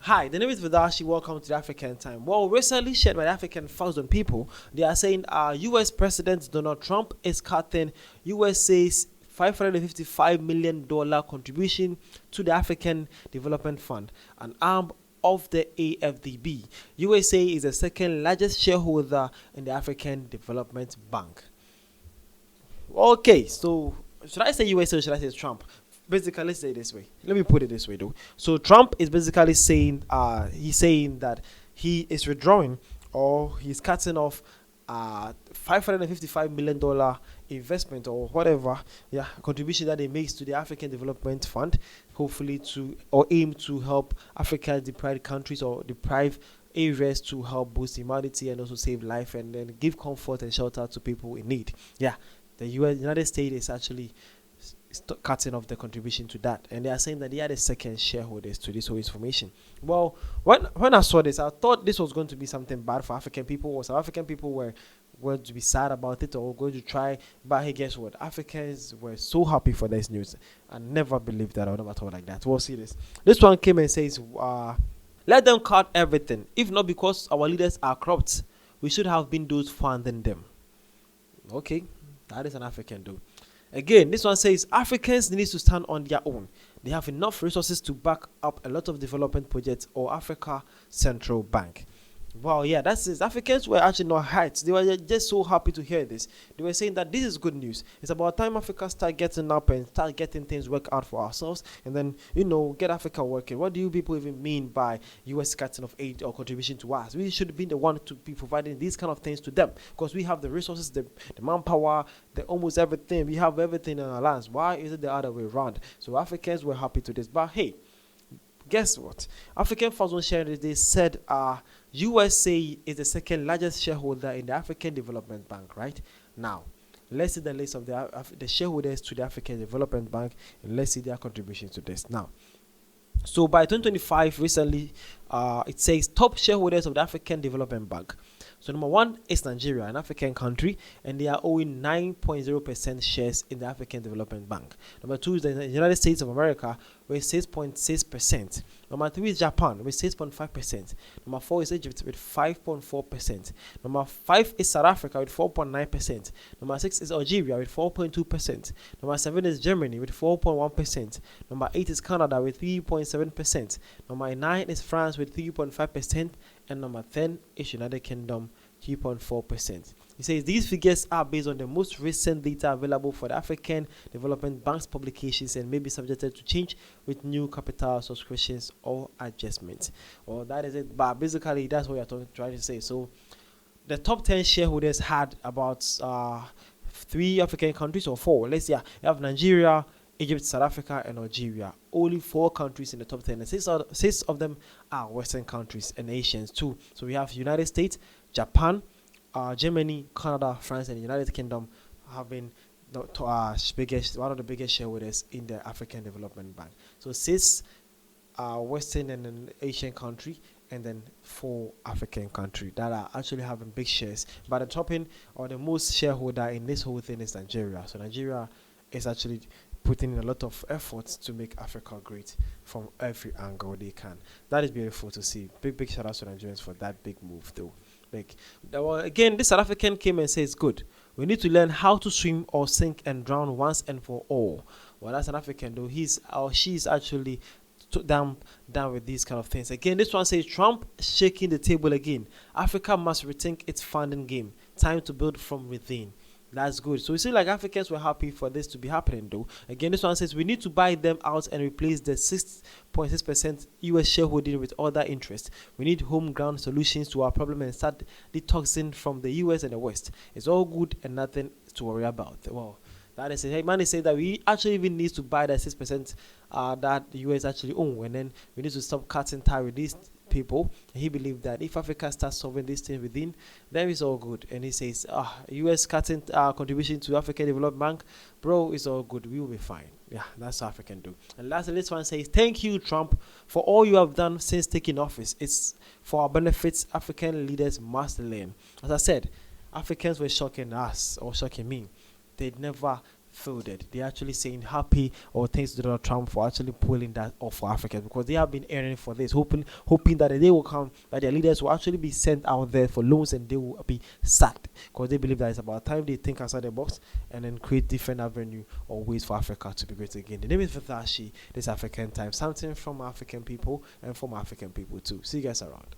Hi, the name is Vidashi. Welcome to the African Time. Well, recently shared by the African Thousand People, they are saying U.S. President Donald Trump is cutting USA's $555 million contribution to the African Development Fund, an arm of the AFDB. USA is the second largest shareholder in the African Development Bank. Okay, so should I say USA or should I say Trump? Basically, let's say it this way. Let me put it this way, though. So Trump is basically saying, he's saying that he is withdrawing or he's cutting off $555 million investment or whatever, yeah, contribution that he makes to the African Development Fund, hopefully to or aim to help Africa deprived countries or deprived areas to help boost humanity and also save life and then give comfort and shelter to people in need. Yeah, the United States is actually cutting off the contribution to that, and they are saying that they are the second shareholders to this whole information. Well, when I saw this, I thought this was going to be something bad for African people, or South African people were going to be sad about it or going to try. But hey, guess what? Africans were so happy for this news. I never believed that. I never thought like that. We'll see this. This one came and says, "Let them cut everything. If not because our leaders are corrupt, we should have been those funding them." Okay, that is an African though. Again, this one says Africans need to stand on their own. They have enough resources to back up a lot of development projects or Africa Central Bank. Wow, yeah, that's it. Africans were actually not hurt. They were just so happy to hear this. They were saying that this is good news. It's about time Africa start getting up and start getting things work out for ourselves and then, get Africa working. What do you people even mean by US cutting of aid or contribution to us? We should be the one to be providing these kind of things to them because we have the resources, the manpower, the almost everything. We have everything in our lands. Why is it the other way around? So Africans were happy to this. But hey, guess what? African Thousand Shares, they said USA is the second largest shareholder in the African Development Bank, right? Now, let's see the list of the shareholders to the African Development Bank and let's see their contribution to this. Now, so by 2025, recently, it says top shareholders of the African Development Bank. So number one is Nigeria, an African country, and they are owing 9.0% shares in the African Development Bank. Number two is the United States of America with 6.6%. Number three is Japan with 6.5%. Number four is Egypt with 5.4%. Number five is South Africa with 4.9%. Number six is Algeria with 4.2%. Number seven is Germany with 4.1%. Number eight is Canada with 3.7%. Number nine is France with 3.5%. And number 10 is United Kingdom, 3.4%. He says these figures are based on the most recent data available for the African Development Bank's publications and may be subjected to change with new capital subscriptions or adjustments. Well, that is it. But basically, that's what you're trying to say. So the top 10 shareholders had about 3 African countries or 4. Let's see. You have Nigeria, Egypt, South Africa, and Algeria. Only 4 countries in the top 10. And 6 of them are Western countries and Asians too. So we have United States, Japan, Germany, Canada, France, and the United Kingdom having one of the biggest shareholders in the African Development Bank. So 6 Western and an Asian country, and then 4 African countries that are actually having big shares. But the top in or the most shareholder in this whole thing is Nigeria. So Nigeria is actually putting in a lot of efforts to make Africa great from every angle they can. That is beautiful to see. Big shout out to Nigerians for that big move though. Again, this South African came and says, good, we need to learn how to swim or sink and drown once and for all. Well, that's an African though. He's or she's actually down with these kind of things. Again, this one says Trump shaking the table again. Africa must rethink its funding game. Time to build from within. That's good. So you see, like Africans were happy for this to be happening though. Again, this one says we need to buy them out and replace the 6.6% US shareholding with other interests. We need home ground solutions to our problem and start detoxing from the US and the West. It's all good and nothing to worry about. Well, that is it. Hey, man, they say that we actually even need to buy that 6% that the US actually own, and then we need to stop cutting ties with these people. He believed that if Africa starts solving this thing within, then it's all good. And he says, US cutting contribution to African Development Bank, bro, it's all good. We will be fine. Yeah, that's what African do. And lastly, this one says, thank you, Trump, for all you have done since taking office. It's for our benefits. African leaders must learn. As I said, Africans were shocking us or shocking me. They never fielded. They're actually saying happy or thanks to Donald Trump for actually pulling that off for Africans, because they have been earning for this, hoping that the day will come that their leaders will actually be sent out there for loans and they will be sacked, because they believe that it's about time they think outside the box and then create different avenue or ways for Africa to be great again. The name is Vatashi. This African Time, something from African people and from African people too. See you guys around.